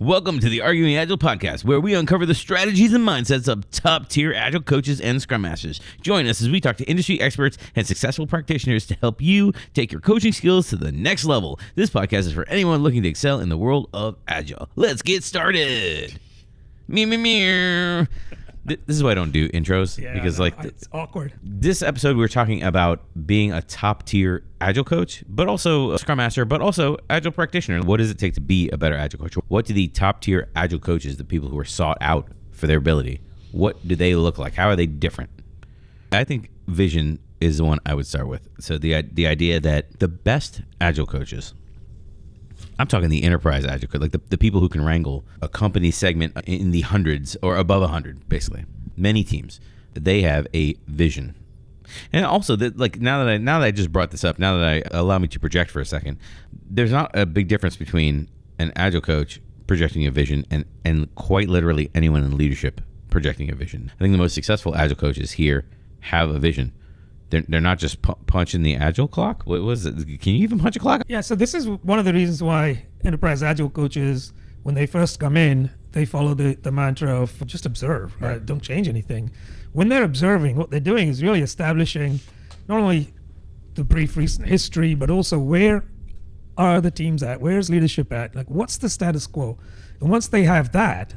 Welcome to the Arguing Agile podcast, where we uncover the strategies and mindsets of top-tier Agile coaches and Scrum Masters. Join us as we talk to industry experts and successful practitioners to help you take your coaching skills to the next level. This podcast is for anyone looking to excel in the world of Agile. Let's get started. Meow. This is why I don't do intros, because it's awkward. This episode, we're talking about being a top-tier Agile coach, but also a Scrum Master, but also Agile practitioner. What does it take to be a better Agile coach? What do the top-tier Agile coaches, the people who are sought out for their ability, what do they look like? How are they different? I think vision is the one I would start with. So the idea that the best Agile coaches, I'm talking the enterprise Agile coach, like the people who can wrangle a company segment in the hundreds or above 100, basically. Many teams, they have a vision. And also, now that I just brought this up, now that I allow me to project for a second, there's not a big difference between an Agile coach projecting a vision and quite literally anyone in leadership projecting a vision. I think the most successful Agile coaches here have a vision. They're not just punching the Agile clock. What was it? Can you even punch a clock? Yeah, so this is one of the reasons why enterprise Agile coaches, when they first come in, they follow the mantra of just observe, right? Don't change anything. When they're observing, what they're doing is really establishing not only the brief recent history, but also where are the teams at? Where's leadership at? Like, what's the status quo? And once they have that,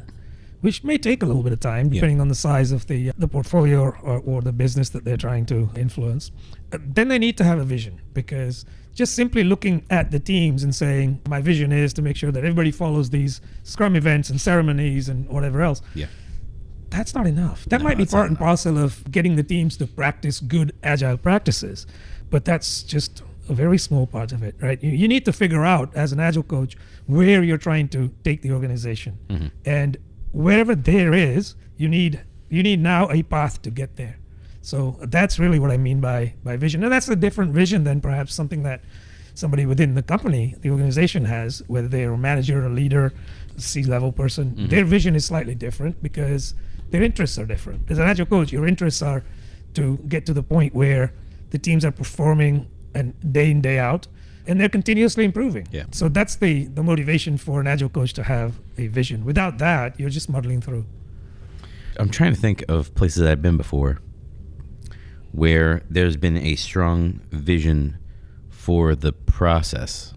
which may take a little bit of time, depending on the size of the portfolio or the business that they're trying to influence. Then they need to have a vision, because just simply looking at the teams and saying, my vision is to make sure that everybody follows these Scrum events and ceremonies and whatever else. Yeah. That's not enough. That might be part and parcel of getting the teams to practice good Agile practices, but that's just a very small part of it, right? You need to figure out, as an Agile coach, where you're trying to take the organization. Mm-hmm. And wherever there is, you need now a path to get there. So that's really what I mean by vision. And that's a different vision than perhaps something that somebody within the company, the organization has, whether they're a manager, a leader, a C-level person. Mm-hmm. Their vision is slightly different because their interests are different. As an Agile coach, your interests are to get to the point where the teams are performing and day in, day out, and they're continuously improving. Yeah. So that's the motivation for an Agile coach to have a vision. Without that, you're just muddling through. I'm trying to think of places that I've been before where there's been a strong vision for the process.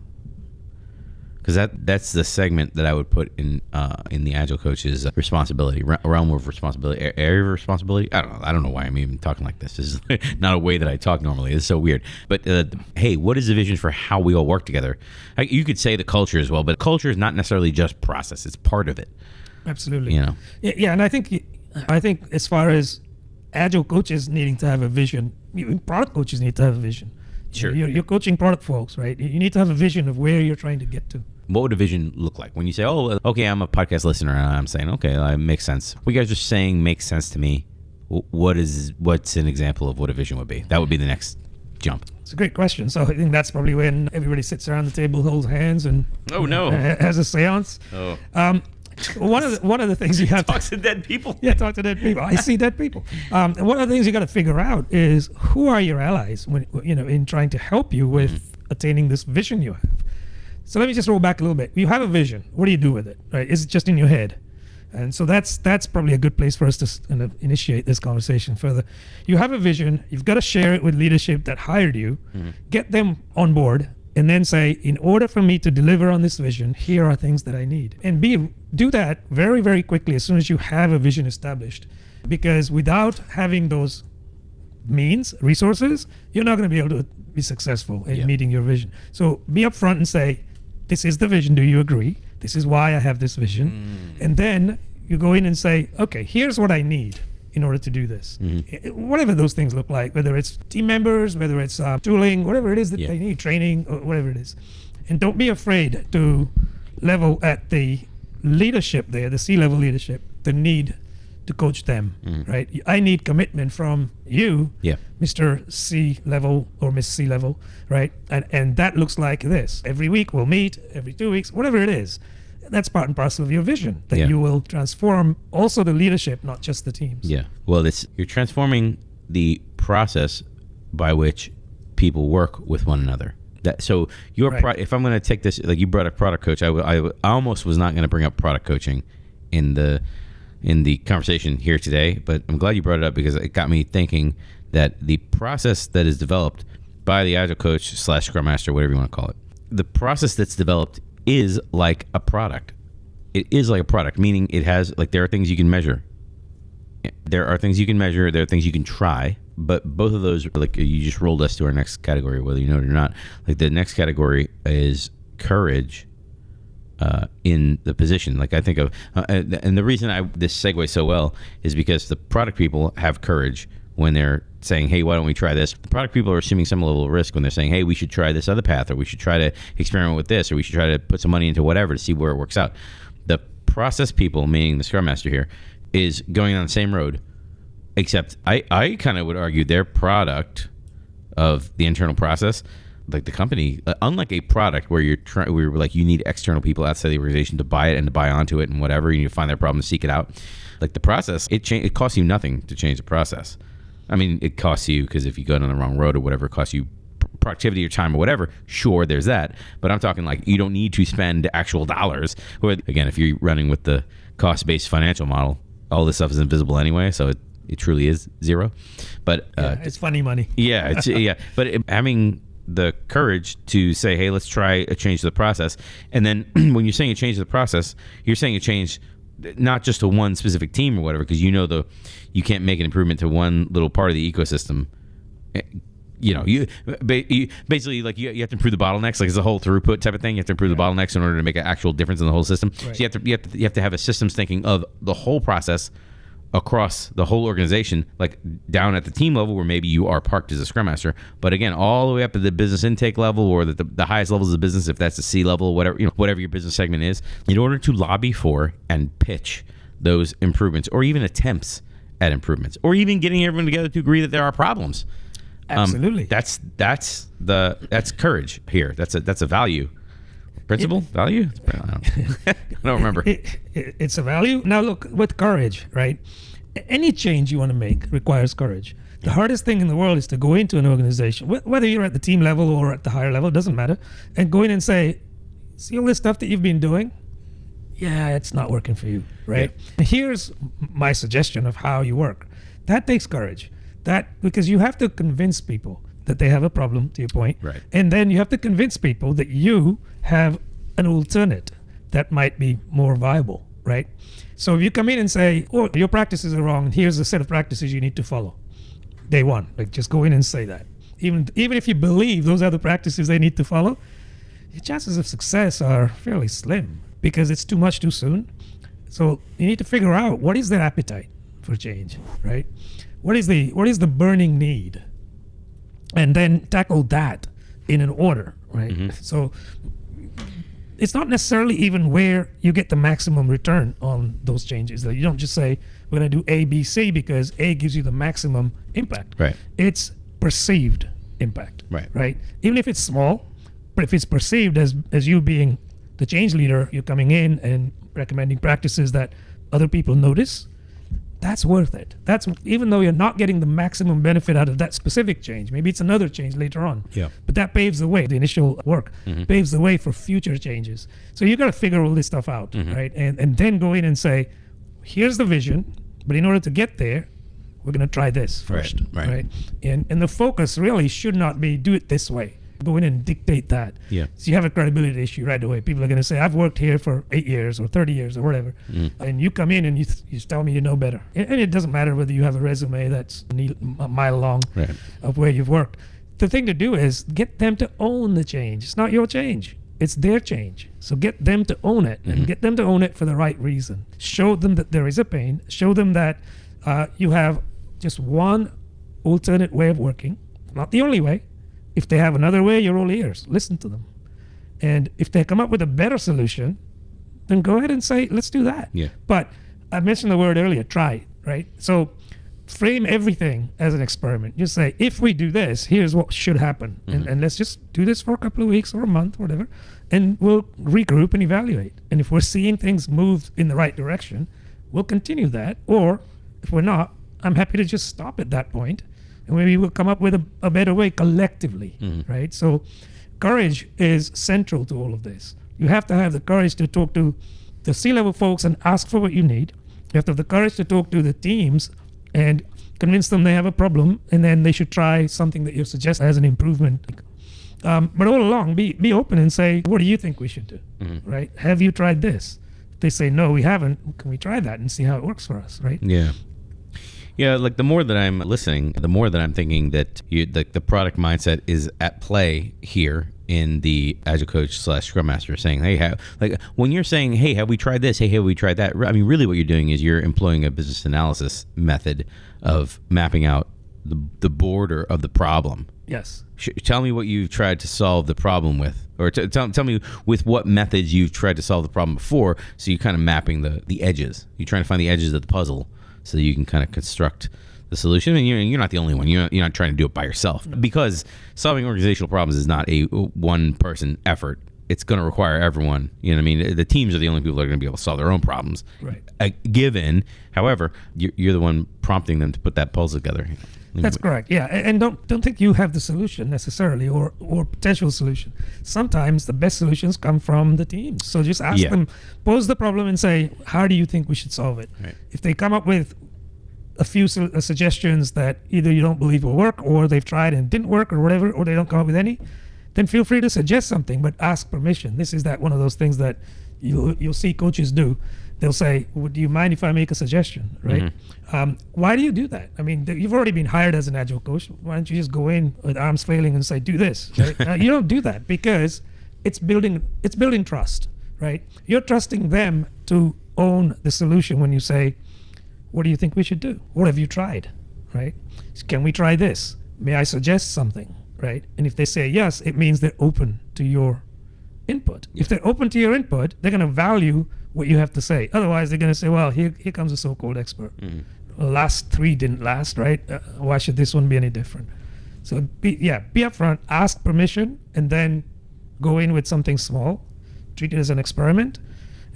Because that's the segment that I would put in the Agile coach's responsibility, realm of responsibility, area of responsibility. I don't know why I'm even talking like this. This is not a way that I talk normally. It's so weird. But hey, what is the vision for how we all work together? You could say the culture as well, but culture is not necessarily just process. It's part of it. Absolutely. You know. Yeah, and I think as far as Agile coaches needing to have a vision, product coaches need to have a vision. Sure. You're coaching product folks, right? You need to have a vision of where you're trying to get to. What would a vision look like? When you say, oh, okay, I'm a podcast listener, and I'm saying, okay, that makes sense. What you guys are saying makes sense to me. What's an example of what a vision would be? That would be the next jump. It's a great question. So I think that's probably when everybody sits around the table, holds hands, and has a seance. Oh. One of the things you have talk to dead people. Yeah, talk to dead people. I see dead people. And one of the things you got to figure out is who are your allies when in trying to help you with attaining this vision you have. So let me just roll back a little bit. You have a vision. What do you do with it? Right? Is it just in your head? And so that's probably a good place for us to kind of initiate this conversation further. You have a vision. You've got to share it with leadership that hired you. Mm-hmm. Get them on board. And then say, in order for me to deliver on this vision, here are things that I need. And do that very, very quickly as soon as you have a vision established. Because without having those resources, you're not going to be able to be successful in meeting your vision. So be upfront and say, this is the vision. Do you agree? This is why I have this vision. And then you go in and say, okay, here's what I need in order to do this. Mm-hmm. Whatever those things look like, whether it's team members, whether it's tooling, whatever it is that they need, training, or whatever it is. And don't be afraid to level at the leadership there, the C-level leadership, the need to coach them, right? I need commitment from you, Mr. C-level or Miss C-level, right? And that looks like this. Every week we'll meet, every 2 weeks, whatever it is. That's part and parcel of your vision, that you will transform also the leadership, not just the teams. Yeah. Well, you're transforming the process by which people work with one another. So your Right. if I'm going to take this, like you brought up product coach, I almost was not going to bring up product coaching in the conversation here today, but I'm glad you brought it up because it got me thinking that the process that is developed by the Agile Coach / Scrum Master, whatever you want to call it, the process that's developed is like a product. It is like a product, meaning it has, like, there are things you can measure. There are things you can measure. There are things you can try. But both of those, like, you just rolled us to our next category, whether you know it or not. Like, the next category is courage in the position. Like, I think of, and the reason this segues so well is because the product people have courage when they're saying, hey, why don't we try this? The product people are assuming some level of risk when they're saying, hey, we should try this other path, or we should try to experiment with this, or we should try to put some money into whatever to see where it works out. The process people, meaning the Scrum Master here, is going on the same road, except I kind of would argue their product of the internal process, like the company, unlike a product where we're like, you need external people outside the organization to buy it and to buy onto it and whatever, you need to find their problem to seek it out. Like the process, it costs you nothing to change the process. I mean, it costs you because if you go down the wrong road or whatever, it costs you productivity or time or whatever. Sure, there's that. But I'm talking like you don't need to spend actual dollars. Or again, if you're running with the cost-based financial model, all this stuff is invisible anyway, so it truly is zero. But it's funny money. Yeah, But having the courage to say, hey, let's try a change to the process. And then when you're saying a change to the process, you're saying a change not just to one specific team or whatever, because you can't make an improvement to one little part of the ecosystem. You basically, like, you have to improve the bottlenecks. Like, it's a whole throughput type of thing. You have to improve the bottlenecks in order to make an actual difference in the whole system. Right. So you have to have a systems thinking of the whole process across the whole organization, like down at the team level where maybe you are parked as a Scrum Master, but again, all the way up to the business intake level or the highest levels of business, if that's the C level, whatever your business segment is, in order to lobby for and pitch those improvements or even attempts at improvements or even getting everyone together to agree that there are problems. Absolutely. That's courage here. That's a value. Principle? Value? I don't remember. It's a value. Now look, with courage, right? Any change you want to make requires courage. The hardest thing in the world is to go into an organization, whether you're at the team level or at the higher level, it doesn't matter, and go in and say, see all this stuff that you've been doing? Yeah, it's not working for you, right? Yeah. Here's my suggestion of how you work. That takes courage. Because you have to convince people that they have a problem, to your point. Right. And then you have to convince people that you have an alternate that might be more viable, right? So if you come in and say, oh, your practices are wrong, and here's a set of practices you need to follow. Day one, like, just go in and say that. Even if you believe those are the practices they need to follow, your chances of success are fairly slim because it's too much too soon. So you need to figure out what is their appetite for change, right? What is the burning need? And then tackle that in an order, right? Mm-hmm. So it's not necessarily even where you get the maximum return on those changes. You don't just say, we're going to do A, B, C because A gives you the maximum impact. Right. It's perceived impact. Right. Even if it's small, but if it's perceived as you being the change leader, you're coming in and recommending practices that other people notice, that's worth it. That's even though you're not getting the maximum benefit out of that specific change. Maybe it's another change later on. Yeah. But that paves the way. The initial work paves the way for future changes. So you got to figure all this stuff out, right? And then go in and say, here's the vision, but in order to get there, we're going to try this first, right? And the focus really should not be do it this way. Go in and dictate that. Yeah. So you have a credibility issue right away. People are going to say, I've worked here for 8 years or 30 years or whatever. And you come in and you tell me you know better. And it doesn't matter whether you have a resume that's a mile long of where you've worked. The thing to do is get them to own the change. It's not your change. It's their change. So get them to own it and get them to own it for the right reason. Show them that there is a pain. Show them that you have just one alternate way of working. Not the only way. If they have another way, you're all ears. Listen to them. And if they come up with a better solution, then go ahead and say, let's do that. Yeah. But I mentioned the word earlier, try, right? So frame everything as an experiment. Just say, if we do this, here's what should happen. And let's just do this for a couple of weeks or a month, whatever. And we'll regroup and evaluate. And if we're seeing things move in the right direction, we'll continue that. Or if we're not, I'm happy to just stop at that point. And maybe we'll come up with a better way collectively, right? So courage is central to all of this. You have to have the courage to talk to the C-level folks and ask for what you need. You have to have the courage to talk to the teams and convince them they have a problem, and then they should try something that you suggest as an improvement. But all along, be open and say, what do you think we should do, right? Have you tried this? If they say, no, we haven't, can we try that and see how it works for us, right? Yeah. Yeah, like the more that I'm listening, the more that I'm thinking that the product mindset is at play here in the Agile Coach / Scrum Master, saying, hey, when you're saying, hey, have we tried this? Hey, have we tried that? I mean, really what you're doing is you're employing a business analysis method of mapping out the border of the problem. Yes. Tell me what you've tried to solve the problem with, or tell me with what methods you've tried to solve the problem before. So you're kind of mapping the edges. You're trying to find the edges of the puzzle so you can kind of construct the solution. And you're not the only one. You're not trying to do it by yourself, because solving organizational problems is not a one-person effort. It's going to require everyone. You know what I mean? The teams are the only people that are going to be able to solve their own problems. Right. Given, however, you're the one prompting them to put that puzzle together. That's correct. Yeah, and don't think you have the solution necessarily, or potential solution. Sometimes the best solutions come from the teams. So just ask them, pose the problem, and say, how do you think we should solve it? Right. If they come up with a few suggestions that either you don't believe will work, or they've tried and didn't work, or whatever, or they don't come up with any, then feel free to suggest something, but ask permission. This is one of those things that you'll see coaches do. They'll say, would you mind if I make a suggestion, right? Why do you do that? I mean, you've already been hired as an Agile coach. Why don't you just go in with arms flailing and say, do this, right? You don't do that, because it's building trust, right? You're trusting them to own the solution when you say, what do you think we should do? What have you tried, right? Can we try this? May I suggest something, right? And if they say yes, it means they're open to your input. If they're open to your input, they're going to value what you have to say. Otherwise, they're going to say, well, here comes a so-called expert. Last 3 didn't last, right? Why should this one be any different? So be upfront, ask permission, and then go in with something small, treat it as an experiment,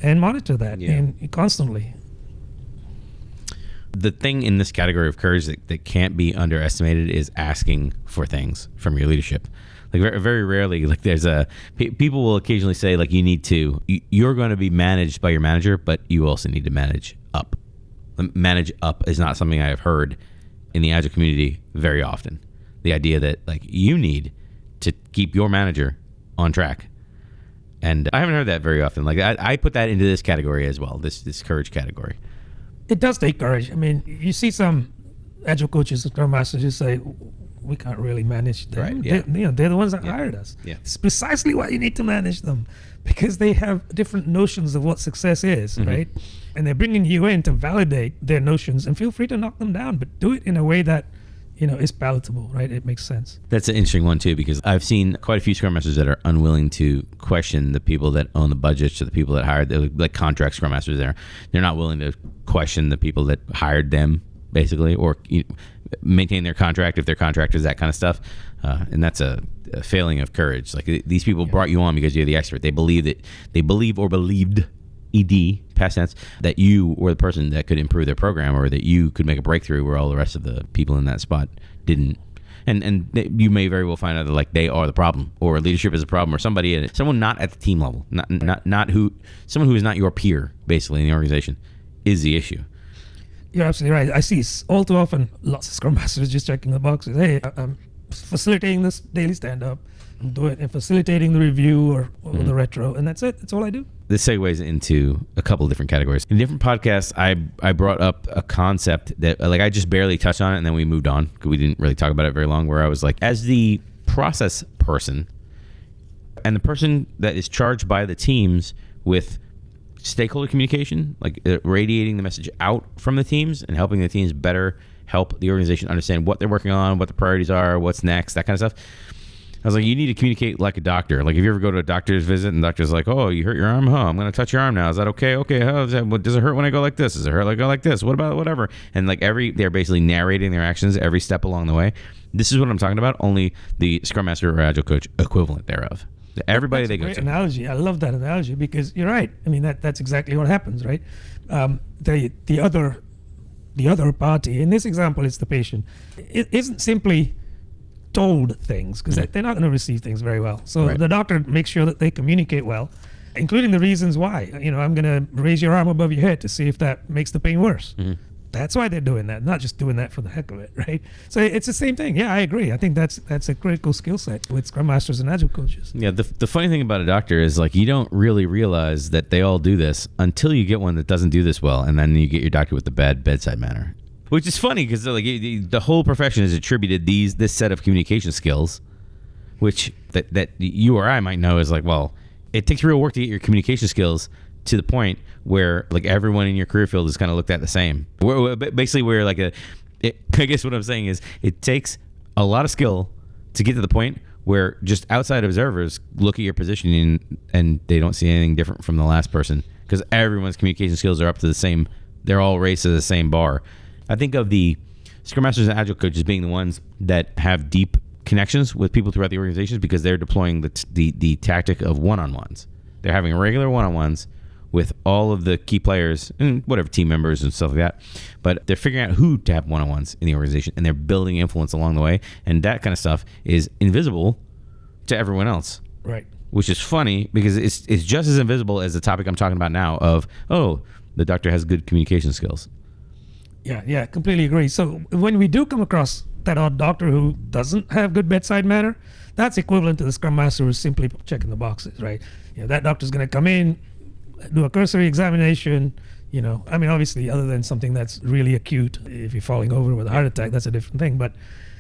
and monitor that constantly. The thing in this category of courage that can't be underestimated is asking for things from your leadership. Like very rarely, like people will occasionally say, like, you're going to be managed by your manager, but you also need to manage up. Manage up is not something I have heard in the Agile community very often. The idea that, like, you need to keep your manager on track. And I haven't heard that very often. Like, I put that into this category as well, this courage category. It does take courage. I mean, you see some Agile coaches, Scrum Masters, just say, we can't really manage them. Right, yeah. They're the ones that hired us. Yeah. It's precisely why you need to manage them, because they have different notions of what success is, right? And they're bringing you in to validate their notions, and feel free to knock them down, but do it in a way that, is palatable, right? It makes sense. That's an interesting one too, because I've seen quite a few Scrum Masters that are unwilling to question the people that own the budgets, or the people that hired, like contract Scrum Masters. They're not willing to question the people that hired them, basically, or maintain their contract if their contractors, that kind of stuff. And that's a failing of courage. Like, these people brought you on because you're the expert. They believed, ED, past tense, that you were the person that could improve their program, or that you could make a breakthrough where all the rest of the people in that spot didn't. And you may very well find out that, like, they are the problem, or leadership is a problem, or someone not at the team level, someone who is not your peer, basically, in the organization, is the issue. You're absolutely right. I see all too often lots of Scrum Masters just checking the boxes. Hey, I'm facilitating this daily stand-up, I'm doing and facilitating the review or the retro, and that's it. That's all I do. This segues into a couple of different categories. In different podcasts, I brought up a concept that, like, I just barely touched on it, and then we moved on because we didn't really talk about it very long, where I was like, as the process person and the person that is charged by the teams with stakeholder communication, like radiating the message out from the teams and helping the teams better help the organization understand what they're working on, what the priorities are, what's next, that kind of stuff. I was like, you need to communicate like a doctor. Like, if you ever go to a doctor's visit and the doctor's like, oh, you hurt your arm? I'm going to touch your arm now. Is that okay? Okay. Does it hurt when I go like this? Does it hurt when I go like this? What about whatever? And, like, they're basically narrating their actions every step along the way. This is what I'm talking about. Only the Scrum Master or Agile Coach equivalent thereov. Everybody that's they go a great to. Analogy. I love that analogy, because you're right. I mean, that's exactly what happens, right? The other party, in this example, it's the patient. It isn't simply told things, because they're not going to receive things very well. So Right. the doctor makes sure that they communicate well, including the reasons why. I'm going to raise your arm above your head to see if that makes the pain worse. That's why they're doing that, not just doing that for the heck of it, right? So it's the same thing. Yeah, I agree. I think that's a critical skill set with Scrum Masters and Agile coaches. Yeah, the funny thing about a doctor is like you don't really realize that they all do this until you get one that doesn't do this well, and then you get your doctor with the bad bedside manner. Which is funny because like the whole profession has attributed this set of communication skills, which that you or I might know is like, well, it takes real work to get your communication skills to the point where like everyone in your career field is kind of looked at the same. Basically, where like I guess what I'm saying is it takes a lot of skill to get to the point where just outside observers look at your positioning and they don't see anything different from the last person because everyone's communication skills are up to the same. They're all raised to the same bar. I think of the Scrum Masters and Agile coaches being the ones that have deep connections with people throughout the organizations because they're deploying the tactic of one-on-ones. They're having regular one-on-ones with all of the key players and whatever team members and stuff like that. But they're figuring out who to have one-on-ones in the organization, and they're building influence along the way. And that kind of stuff is invisible to everyone else. Right. Which is funny because it's just as invisible as the topic I'm talking about now of, oh, the doctor has good communication skills. Yeah, completely agree. So when we do come across that odd doctor who doesn't have good bedside manner, that's equivalent to the Scrum Master who's simply checking the boxes, right? That doctor's going to come in, do a cursory examination, obviously other than something that's really acute, if you're falling over with a heart attack, that's a different thing.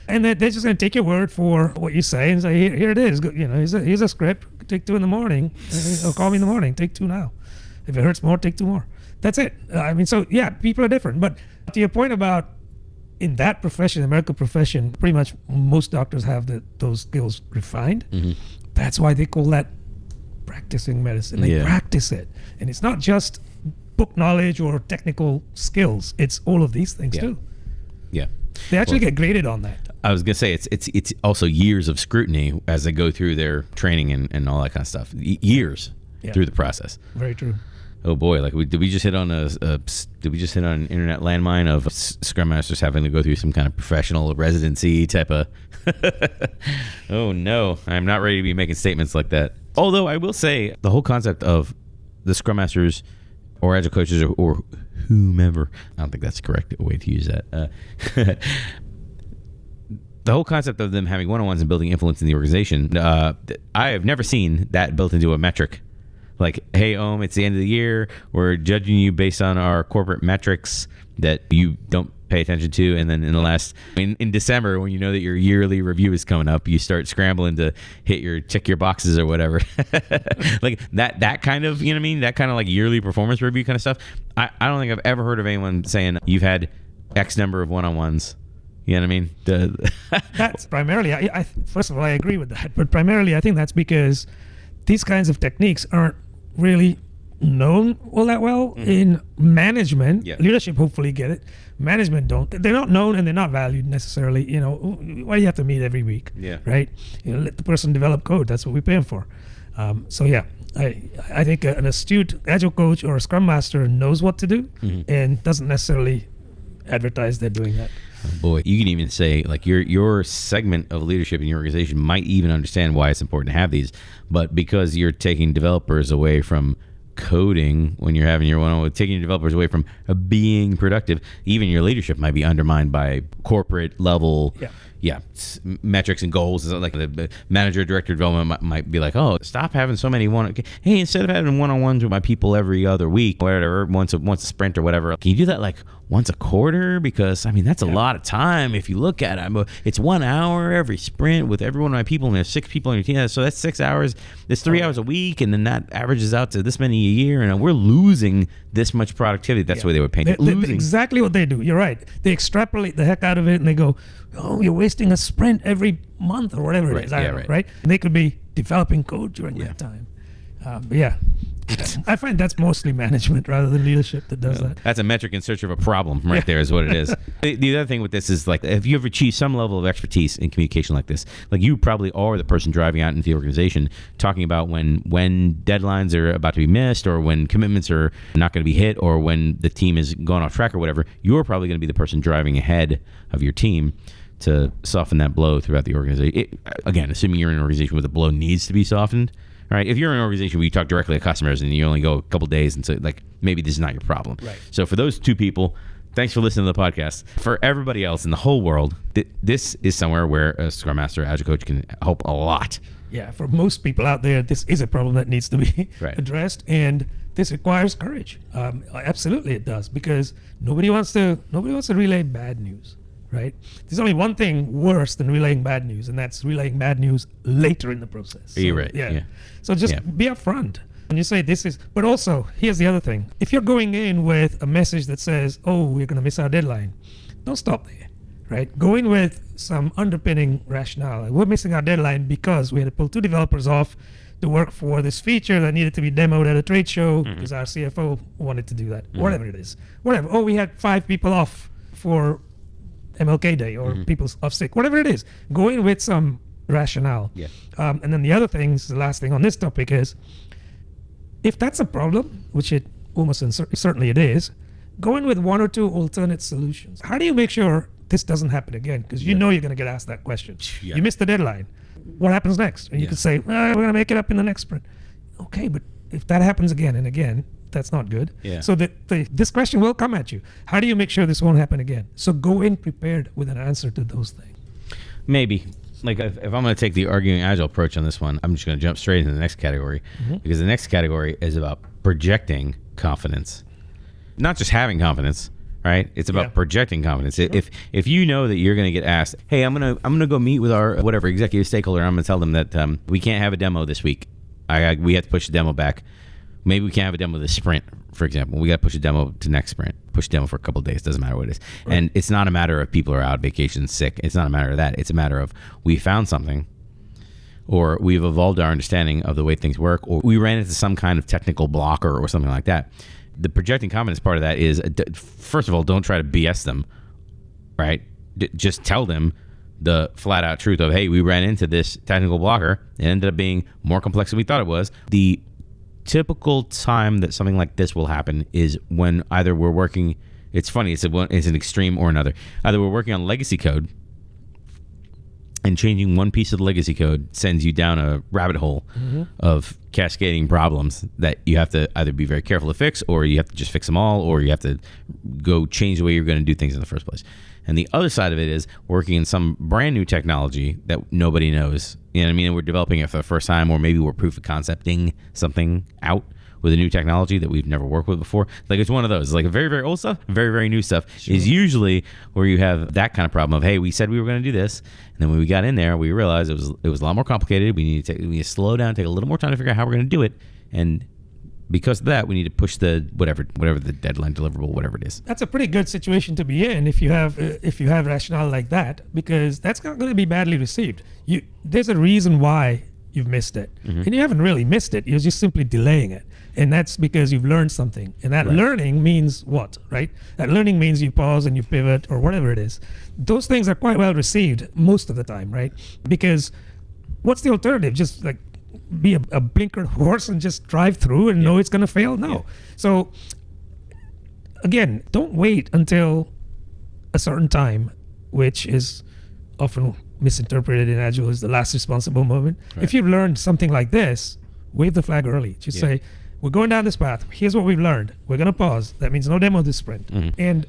And they're just going to take your word for what you say and say, here it is. Here's a script. Take 2 in the morning. Or call me in the morning. Take 2 now. If it hurts more, take 2 more. That's it. People are different. But to your point about in that profession, the medical profession, pretty much most doctors have those skills refined. Mm-hmm. That's why they call that practicing medicine. They practice it. And it's not just book knowledge or technical skills. It's all of these things too. Yeah. They actually get graded on that. I was gonna say it's also years of scrutiny as they go through their training and all that kind of stuff. Years through the process. Very true. Oh boy! Like, did we just hit on an internet landmine of Scrum Masters having to go through some kind of professional residency type of? Oh no! I'm not ready to be making statements like that. Although I will say the whole concept of the Scrum Masters or Agile coaches or whomever, I don't think that's the correct way to use that. The whole concept of them having one-on-ones and building influence in the organization, I have never seen that built into a metric. Like, hey, it's the end of the year. We're judging you based on our corporate metrics that you don't pay attention to. And then in December, when you know that your yearly review is coming up, you start scrambling to check your boxes or whatever. Like that kind of, that kind of like yearly performance review kind of stuff. I don't think I've ever heard of anyone saying you've had X number of one-on-ones. You know what I mean? That's primarily, I first of all, I agree with that. But primarily, I think that's because these kinds of techniques aren't really known all that well in management. Leadership hopefully get it. Management don't. They're not known and they're not valued necessarily. Why do you have to meet every week? Right? Let the person develop code. That's what we pay them for. I think an astute Agile coach or a Scrum Master knows what to do and doesn't necessarily advertise they're doing that. Oh boy, you can even say like your segment of leadership in your organization might even understand why it's important to have these, but because you're taking developers away from coding when you're having your one-on-one, taking your developers away from being productive, even your leadership might be undermined by corporate level metrics and goals. Like the manager, director of development might be like, oh, stop having so many hey, instead of having one-on-ones with my people every other week, whatever, once a sprint or whatever, can you do that like once a quarter? Because that's a lot of time if you look at it. It's 1 hour every sprint with every one of my people, and there's 6 people on your team, so that's 6 hours. It's 3 hours a week, and then that averages out to this many a year, and we're losing this much productivity. That's the way they would paint it. Losing. Exactly what they do. You're right. They extrapolate the heck out of it, and they go, oh, you're wasting a sprint every month or whatever it is. Right? And they could be developing code during that time. I find that's mostly management rather than leadership that does that. That's a metric in search of a problem there is what it is. The other thing with this is like, if you have achieved some level of expertise in communication like this, like you probably are the person driving out into the organization talking about when deadlines are about to be missed or when commitments are not going to be hit or when the team is going off track or whatever. You're probably going to be the person driving ahead of your team to soften that blow throughout the organization. Again, assuming you're in an organization where the blow needs to be softened, right? If you're in an organization where you talk directly to customers and you only go a couple days and say, like, maybe this is not your problem. Right. So for those two people, thanks for listening to the podcast. For everybody else in the whole world, this is somewhere where a Scrum Master, Agile Coach can help a lot. Yeah, for most people out there, this is a problem that needs to be addressed, and this requires courage. Absolutely, it does, because nobody wants to relay bad news, right? There's only one thing worse than relaying bad news, and that's relaying bad news later in the process. So, you're right. Yeah. So just be upfront. And you say this is, but also here's the other thing. If you're going in with a message that says, "Oh, we're going to miss our deadline," don't stop there, right? Go in with some underpinning rationale. We're missing our deadline because we had to pull 2 developers off to work for this feature that needed to be demoed at a trade show because our CFO wanted to do that. Whatever it is, whatever. Oh, we had 5 people off for MLK Day, or people off sick. Whatever it is, go in with some rationale. Yeah. And then the other thing, the last thing on this topic is, if that's a problem, which it almost certainly it is, go in with 1 or 2 alternate solutions. How do you make sure this doesn't happen again? Because you know you're going to get asked that question. Yeah. You missed the deadline. What happens next? And you can say, we're going to make it up in the next sprint. Okay, but if that happens again and again, that's not good. Yeah. So this question will come at you. How do you make sure this won't happen again? So go in prepared with an answer to those things. Maybe. Like if I'm going to take the arguing agile approach on this one, I'm just going to jump straight into the next category, because the next category is about projecting confidence, not just having confidence, right? It's about projecting confidence. Sure. If you know that you're going to get asked, hey, I'm gonna go meet with our whatever executive stakeholder, I'm going to tell them that we can't have a demo this week. We have to push the demo back. Maybe we can't have a demo this sprint, for example. We got to push a demo to next sprint. Push a demo for a couple of days. Doesn't matter what it is. Right. And it's not a matter of people are out, vacation, sick. It's not a matter of that. It's a matter of we found something, or we've evolved our understanding of the way things work, or we ran into some kind of technical blocker or something like that. The projecting confidence part of that is, first of all, don't try to BS them, right? Just tell them the flat out truth of, hey, we ran into this technical blocker. It ended up being more complex than we thought it was. The typical time that something like this will happen is when either we're working, it's funny, it's an extreme or another. Either we're working on legacy code, and changing one piece of the legacy code sends you down a rabbit hole of cascading problems that you have to either be very careful to fix, or you have to just fix them all, or you have to go change the way you're going to do things in the first place. And the other side of it is working in some brand new technology that nobody knows. You know what I mean? And we're developing it for the first time, or maybe we're proof of concepting something out with a new technology that we've never worked with before. Like, it's one of those, like a very, very old stuff, very, very new stuff is usually where you have that kind of problem of, hey, we said we were going to do this, and then when we got in there, we realized it was a lot more complicated. We need to slow down, take a little more time to figure out how we're going to do it, and because of that, we need to push the whatever the deadline deliverable, whatever it is. That's a pretty good situation to be in if you have rationale like that, because that's not going to be badly received. There's a reason why you've missed it, and you haven't really missed it. You're just simply delaying it, and that's because you've learned something. And that learning means what, right? That learning means you pause and you pivot or whatever it is. Those things are quite well received most of the time, right? Because what's the alternative? Just like be a blinkered horse and just drive through and know it's going to fail? No. Yeah. So again, don't wait until a certain time, which is often misinterpreted in Agile as the last responsible moment. Right. If you've learned something like this, wave the flag early. Just say, we're going down this path. Here's what we've learned. We're going to pause. That means no demo this sprint. And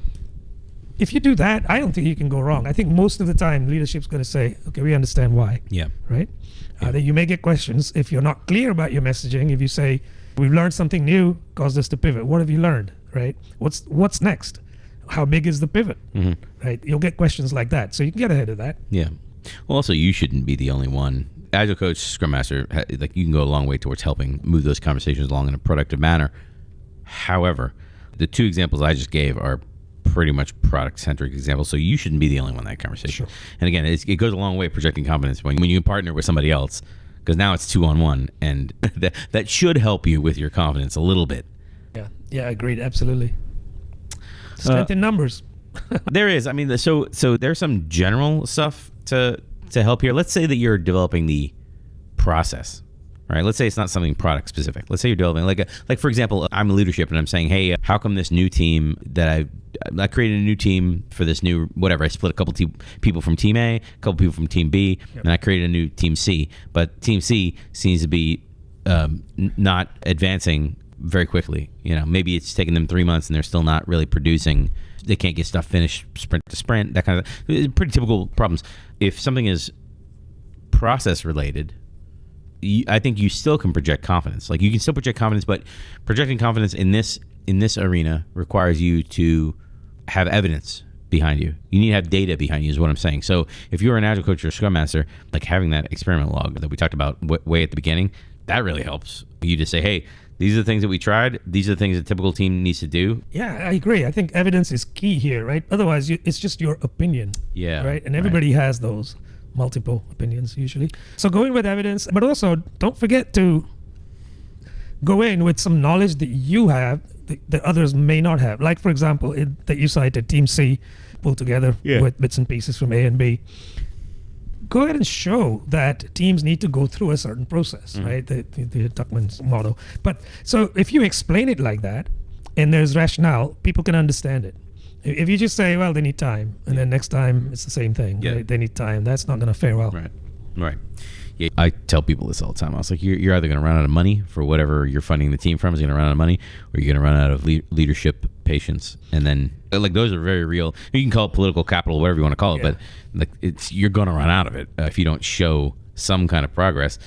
if you do that, I don't think you can go wrong. I think most of the time leadership's going to say, okay, we understand why. Yeah. Right? That you may get questions if you're not clear about your messaging. If you say, we've learned something new, caused us to pivot. What have you learned? Right? What's next? How big is the pivot? Right? You'll get questions like that. So you can get ahead of that. Yeah. Well, also, you shouldn't be the only one. Agile Coach, Scrum Master, like, you can go a long way towards helping move those conversations along in a productive manner. However, the 2 examples I just gave are pretty much product-centric examples, so you shouldn't be the only one in that conversation. Sure. And again, it goes a long way projecting confidence when you partner with somebody else, because now it's 2-on-1, and that should help you with your confidence a little bit. Yeah, agreed, absolutely. Strength in numbers. There is. I mean, so there's some general stuff to help here. Let's say that you're developing the process, right? Let's say it's not something product specific. Let's say you're developing, like for example, I'm leadership and I'm saying, hey, how come this new team that I created a new team for this new whatever. I split a couple people from team A, a couple people from team B, and I created a new team C. But team C seems to be not advancing very quickly. Maybe it's taken them 3 months and they're still not really producing. They can't get stuff finished sprint to sprint. That kind of pretty typical problems. If something is process related, I think you still can project confidence. Like you can still project confidence, but projecting confidence in this arena requires you to have evidence behind you. You need to have data behind you is what I'm saying. So if you're an Agile coach or Scrum Master, like having that experiment log that we talked about way at the beginning, that really helps you to say, hey, these are the things that we tried. These are the things a typical team needs to do. Yeah, I agree. I think evidence is key here, right? Otherwise, it's just your opinion. Yeah. Right? And everybody has those multiple opinions usually. So go in with evidence, but also don't forget to go in with some knowledge that you have that others may not have. Like, for example, that you cited, Team C pulled together with bits and pieces from A and B. Go ahead and show that teams need to go through a certain process, right? The Tuckman's model. But so if you explain it like that and there's rationale, people can understand it. If you just say, well, they need time, and then next time it's the same thing, right? They need time, that's not going to fare well. Right. Yeah, I tell people this all the time. I was like, you're either going to run out of money for whatever you're funding the team from is going to run out of money, or you're going to run out of leadership patience. And then, like, those are very real. You can call it political capital, whatever you want to call it, but like, you're going to run out of it if you don't show some kind of progress.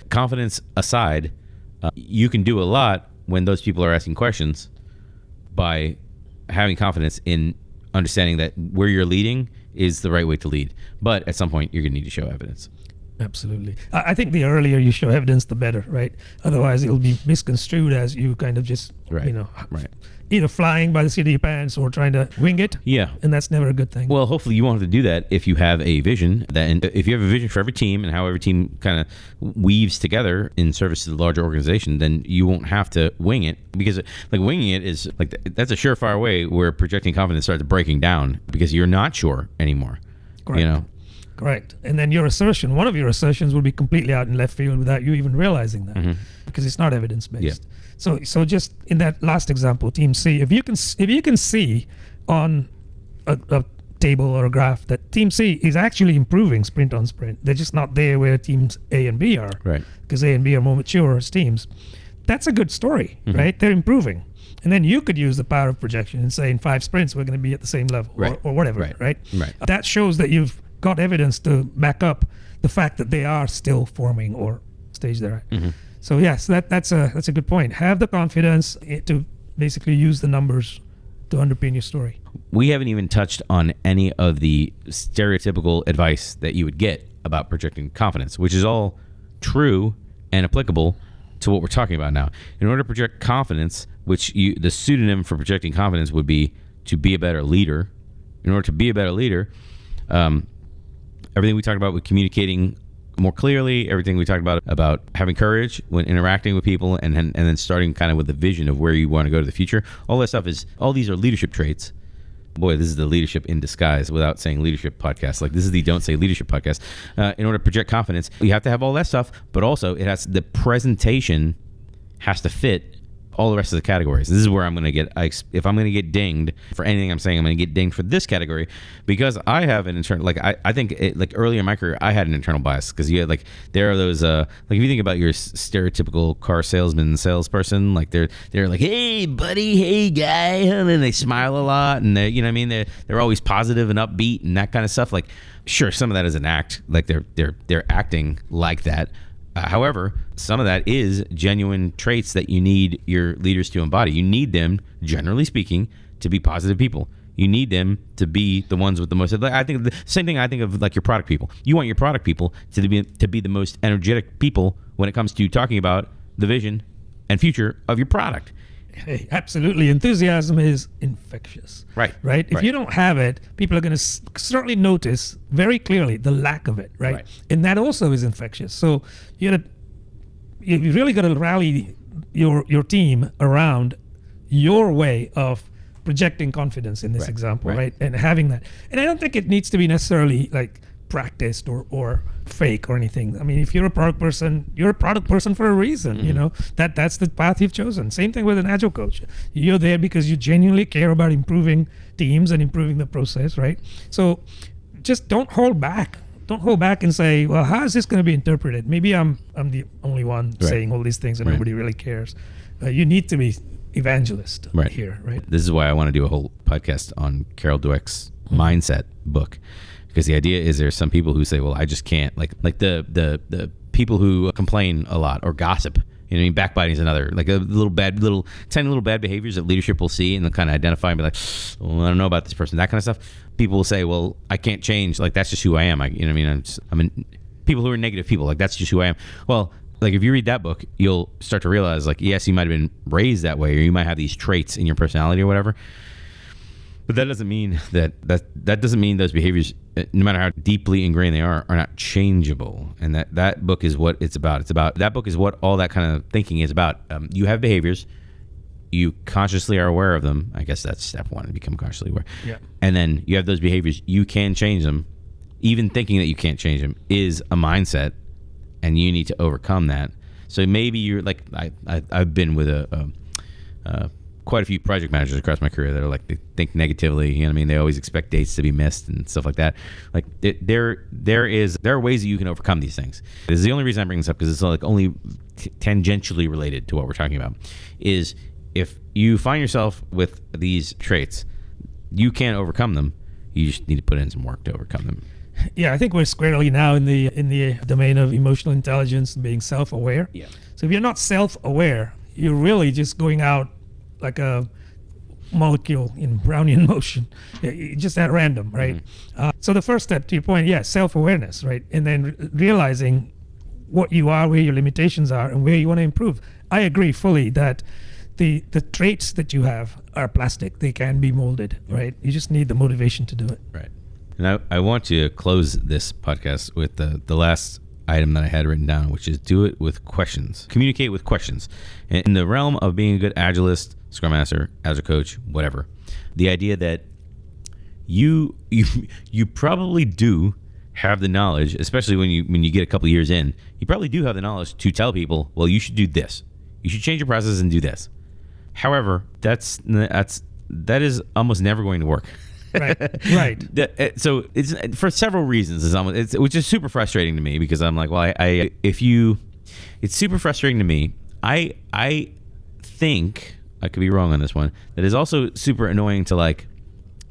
Confidence aside, you can do a lot when those people are asking questions by having confidence in understanding that where you're leading is the right way to lead. But at some point, you're going to need to show evidence. Absolutely. I think the earlier you show evidence, the better, right? Otherwise, it'll be misconstrued as you kind of just, either flying by the seat of your pants or trying to wing it. Yeah. And that's never a good thing. Well, hopefully you won't have to do that if you have a vision. And if you have a vision for every team and how every team kind of weaves together in service to the larger organization, then you won't have to wing it. Because like winging it is like, that's a surefire way where projecting confidence starts breaking down because you're not sure anymore. Correct. Correct. And then one of your assertions will be completely out in left field without you even realizing that, because it's not evidence-based. Yeah. So just in that last example, Team C, if you can see on a table or a graph that Team C is actually improving sprint on sprint, they're just not there where teams A and B are, right? Because A and B are more mature as teams. That's a good story, right? They're improving. And then you could use the power of projection and say in 5 sprints, we're going to be at the same level or whatever, right? That shows that you've got evidence to back up the fact that they are still forming or stage they're at. So yes, that's a good point. Have the confidence to basically use the numbers to underpin your story. We haven't even touched on any of the stereotypical advice that you would get about projecting confidence, which is all true and applicable to what we're talking about now. In order to project confidence, the pseudonym for projecting confidence would be to be a better leader. In order to be a better leader, everything we talked about with communicating more clearly, everything we talked about having courage when interacting with people, and then starting kind of with the vision of where you want to go to the future. All that stuff all these are leadership traits. Boy, this is the leadership in disguise without saying leadership podcast. Like, this is the Don't Say Leadership podcast. In order to project confidence, you have to have all that stuff, but also the presentation has to fit all the rest of the categories. This is where I'm going to get, if I'm going to get dinged for anything I'm saying, I'm going to get dinged for this category because I have an internal, I think earlier in my career, I had an internal bias because you had there are those, if you think about your stereotypical car salesperson, they're like, hey buddy, hey guy, and then they smile a lot and they're always positive and upbeat and that kind of stuff. Sure, some of that is an act, they're acting like that. However, some of that is genuine traits that you need your leaders to embody. You need them, generally speaking, to be positive people. You need them to be the ones with the most. I think the same thing. I think of your product people. You want your product people to be the most energetic people when it comes to talking about the vision and future of your product. Hey, absolutely. Enthusiasm is infectious. Right. If you don't have it, people are going to certainly notice very clearly the lack of it. Right. And that also is infectious. So you really got to rally your team around your way of projecting confidence in this example, right? And having that. And I don't think it needs to be necessarily practiced or fake or anything. I mean, if you're a product person, you're a product person for a reason. You know, that's the path you've chosen. Same thing with an agile coach. You're there because you genuinely care about improving teams and improving the process, right? So just don't hold back. Don't hold back and say, well, how is this going to be interpreted? Maybe I'm the only one saying all these things and nobody really cares. You need to be evangelist here, right? This is why I want to do a whole podcast on Carol Dweck's mindset book, because the idea is there's some people who say, well, I just can't, like the people who complain a lot or gossip. You know, I mean, backbiting is another, like tiny little bad behaviors that leadership will see and they'll kind of identify and be like, well, I don't know about this person, that kind of stuff. People will say, well, I can't change. Like, that's just who I am. You know what I mean? People who are negative people, like, that's just who I am. Well, like, if you read that book, you'll start to realize, like, yes, you might have been raised that way, or you might have these traits in your personality or whatever. But that doesn't mean that doesn't mean those behaviors, no matter how deeply ingrained they are not changeable. And that book is what it's about. That book is what all that kind of thinking is about. You have behaviors, you consciously are aware of them. I guess that's step one, to become consciously aware. Yeah. And then you have those behaviors, you can change them. Even thinking that you can't change them is a mindset, and you need to overcome that. So maybe you're like, I've been with quite a few project managers across my career that are like, they think negatively, you know what I mean? They always expect dates to be missed and stuff like that. Like, there are ways that you can overcome these things. This is the only reason I bring this up, because it's like only tangentially related to what we're talking about, is if you find yourself with these traits, you can't overcome them. You just need to put in some work to overcome them. Yeah, I think we're squarely now in the domain of emotional intelligence and being self-aware. Yeah. So if you're not self-aware, you're really just going out like a molecule in Brownian motion, just at random, right? So the first step, to your point, self-awareness, right? And then realizing what you are, where your limitations are, and where you want to improve. I agree fully that the traits that you have are plastic. They can be molded, right? You just need the motivation to do it. Right. And I want to close this podcast with the last item that I had written down, which is do it with questions. Communicate with questions. And in the realm of being a good Agilist, Scrum Master, Agile Coach, whatever, the idea that you probably do have the knowledge, especially when you get a couple of years in, you probably do have the knowledge to tell people, well, you should do this. You should change your process and do this. However, that is almost never going to work. Right. So it's for several reasons. Which is super frustrating to me, because I'm like, well, it's super frustrating to me. I think, I could be wrong on this one, that is also super annoying to like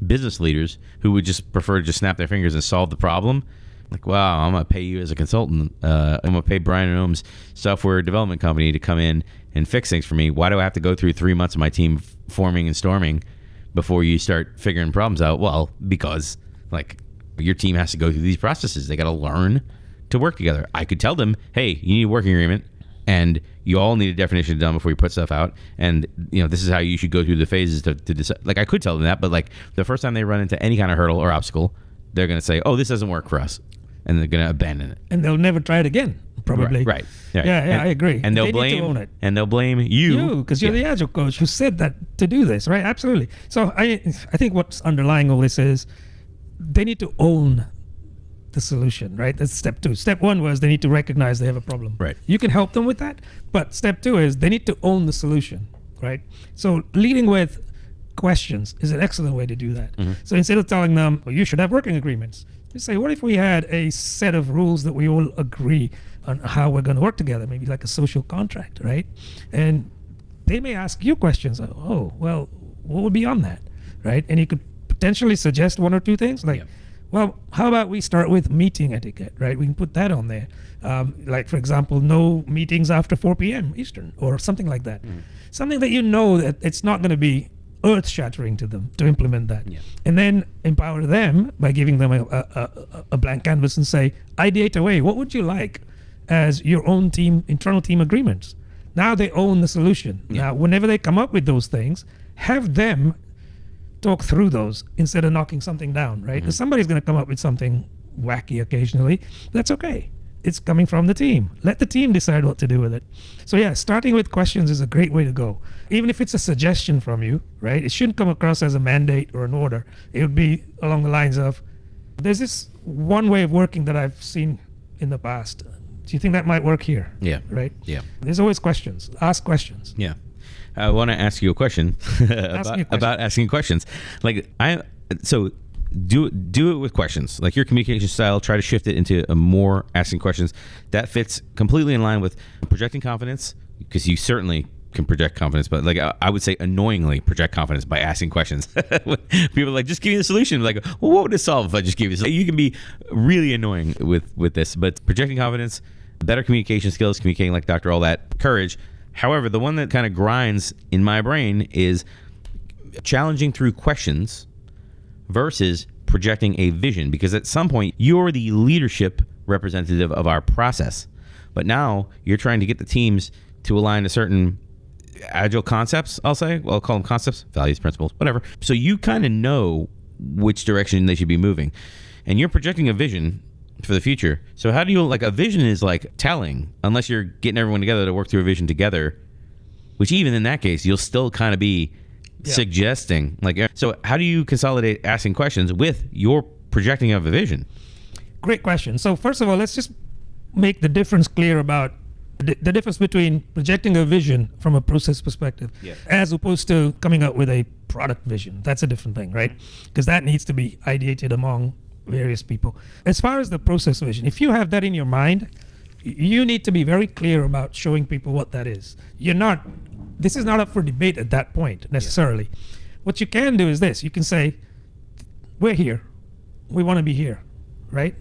business leaders who would just prefer to just snap their fingers and solve the problem. Like, wow, I'm gonna pay you as a consultant. I'm gonna pay Brian and Ohm's software development company to come in and fix things for me. Why do I have to go through 3 months of my team forming and storming before you start figuring problems out? Well, because like your team has to go through these processes. They got to learn to work together. I could tell them, hey, you need a working agreement, and you all need a definition done before you put stuff out. And this is how you should go through the phases to decide. Like, I could tell them that, but like the first time they run into any kind of hurdle or obstacle, they're going to say, oh, this doesn't work for us. And they're going to abandon it. And they'll never try it again, probably. Right. Yeah, I agree. And they'll need blame to own it. And they'll blame you, because you're the Agile coach who said that to do this, right? Absolutely. So I think what's underlying all this is they need to own the solution, right? That's step 2. Step 1 was they need to recognize they have a problem. Right. You can help them with that, but step 2 is they need to own the solution, right? So leading with questions is an excellent way to do that. Mm-hmm. So instead of telling them, well, you should have working agreements, you say, what if we had a set of rules that we all agree on how we're going to work together, maybe like a social contract, right? And they may ask you questions. Oh, well, what would be on that, right? And you could potentially suggest 1 or 2 things, like, well, how about we start with meeting etiquette, right? We can put that on there. Like, for example, no meetings after 4 p.m. Eastern or something like that. Mm. Something that that it's not going to be earth-shattering to them to implement that. Yeah. And then empower them by giving them a blank canvas and say, ideate away. What would you like as your own internal team agreements? Now they own the solution. Yeah. Now, whenever they come up with those things, have them talk through those instead of knocking something down, right? Because somebody's going to come up with something wacky occasionally. That's okay. It's coming from the team. Let the team decide what to do with it. So yeah, starting with questions is a great way to go. Even if it's a suggestion from you, right? It shouldn't come across as a mandate or an order. It would be along the lines of, There's this one way of working that I've seen in the past. Do you think that might work here? Yeah. Right? Yeah. There's always questions. Ask questions. Yeah. I want to ask you a question about asking questions. So do it with questions. Like your communication style, try to shift it into a more asking questions. That fits completely in line with projecting confidence, because you certainly can project confidence, but like I would say annoyingly project confidence by asking questions. People are like, just give me the solution. Like, well, what would it solve if I just give you this? You can be really annoying with this, but projecting confidence, better communication skills, communicating like Dr. All That, courage. However, the one that kind of grinds in my brain is challenging through questions versus projecting a vision, because at some point you're the leadership representative of our process, but now you're trying to get the teams to align to certain agile concepts. I'll call them concepts, values, principles, whatever. So you kind of know which direction they should be moving, and you're projecting a vision for the future. So how do you, like, a vision is like telling, unless you're getting everyone together to work through a vision together, which even in that case, you'll still kind of be suggesting. Like, so how do you consolidate asking questions with your projecting of a vision? Great question. So first of all, let's just make the difference clear about the difference between projecting a vision from a process perspective as opposed to coming up with a product vision. That's a different thing, right? Because that needs to be ideated among various people. As far as the process vision, if you have that in your mind, you need to be very clear about showing people what that is. This is not up for debate at that point necessarily. What you can do is this. You can say, we're here. We want to be here, right?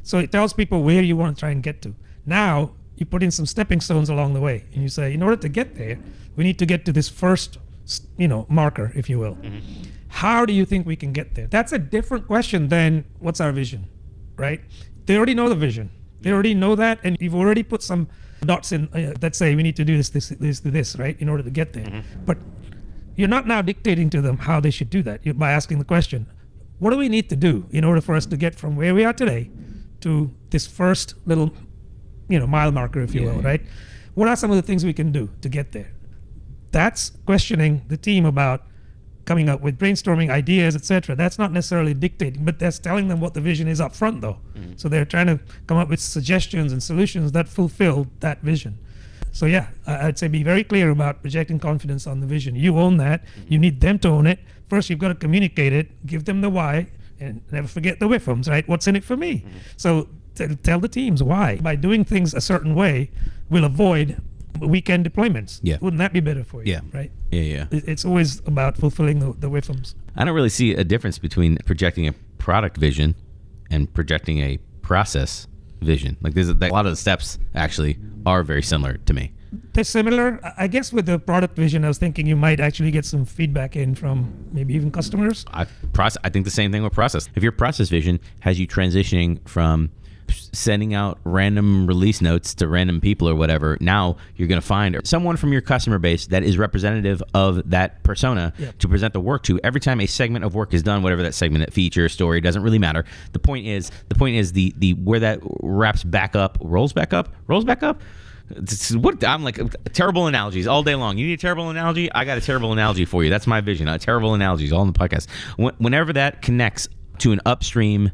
So it tells people where you want to try and get to. Now, you put in some stepping stones along the way, and you say, in order to get there, we need to get to this first, marker, if you will. Mm-hmm. How do you think we can get there? That's a different question than what's our vision, right? They already know the vision. They already know that, and you've already put some dots in that say we need to do this, right, in order to get there. Mm-hmm. But you're not now dictating to them how they should do that by asking the question, what do we need to do in order for us to get from where we are today to this first little mile marker, if you will, right? What are some of the things we can do to get there? That's questioning the team about coming up with brainstorming ideas, etc. That's not necessarily dictating, but that's telling them what the vision is up front, though. Mm-hmm. So they're trying to come up with suggestions and solutions that fulfill that vision. So I'd say be very clear about projecting confidence on the vision. You own that. Mm-hmm. You need them to own it. First, you've got to communicate it, give them the why, and never forget the WIFMs, right? What's in it for me? Mm-hmm. So tell the teams why. By doing things a certain way, we'll avoid weekend deployments. Yeah. Wouldn't that be better for you? Yeah. Right? Yeah. It's always about fulfilling the WIFMs. I don't really see a difference between projecting a product vision and projecting a process vision. Like, there's a lot of the steps actually are very similar to me. They're similar. I guess with the product vision, I was thinking you might actually get some feedback in from maybe even customers. I think the same thing with process. If your process vision has you transitioning from sending out random release notes to random people or whatever, now you're going to find someone from your customer base that is representative of that persona to present the work to. Every time a segment of work is done, whatever that segment, that feature, story, doesn't really matter. The point is the where that rolls back up. I'm like, terrible analogies all day long. You need a terrible analogy? I got a terrible analogy for you. That's my vision. Terrible analogies all in the podcast. Whenever that connects to an upstream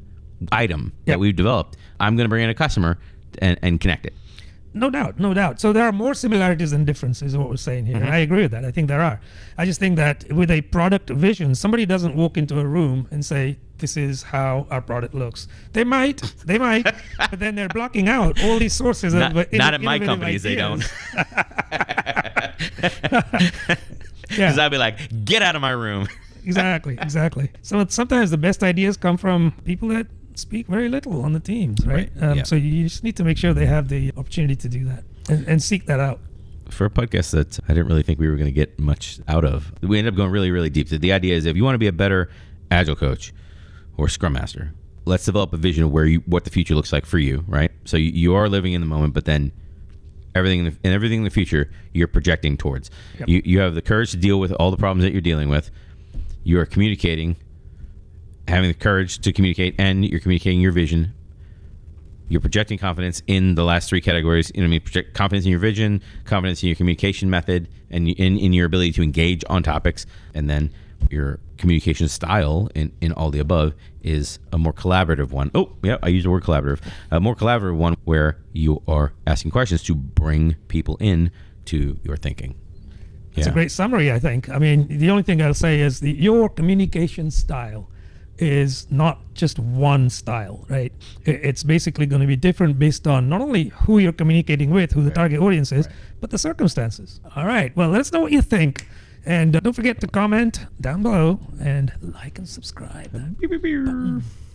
item that we've developed, I'm going to bring in a customer and connect it. No doubt. So there are more similarities than differences is what we're saying here. Mm-hmm. And I agree with that. I think there are. I just think that with a product vision, somebody doesn't walk into a room and say, this is how our product looks. They might, but then they're blocking out all these sources not of not at my companies, ideas. They don't. Because I'd be like, get out of my room. Exactly. So sometimes the best ideas come from people that speak very little on the teams, right? So you just need to make sure they have the opportunity to do that and seek that out. For a podcast that I didn't really think we were going to get much out of, we ended up going really, really deep. The idea is, if you want to be a better Agile coach or Scrum Master, let's develop a vision of what the future looks like for you, right? So you are living in the moment, but then everything in the future you're projecting towards. Yep. You have the courage to deal with all the problems that you're dealing with. You are communicating, having the courage to communicate, and you're communicating your vision. You're projecting confidence in the last three categories. Project confidence in your vision, confidence in your communication method, and in your ability to engage on topics, and then your communication style in all the above is a more collaborative one. Oh, yeah, I used the word collaborative. A more collaborative one where you are asking questions to bring people in to your thinking. It's a great summary, I think. I mean, the only thing I'll say is your communication style is not just one style, right? It's basically going to be different based on not only who you're communicating with, who the target audience is, but the circumstances. All right. Well, let us know what you think. And don't forget to comment down below and like and subscribe.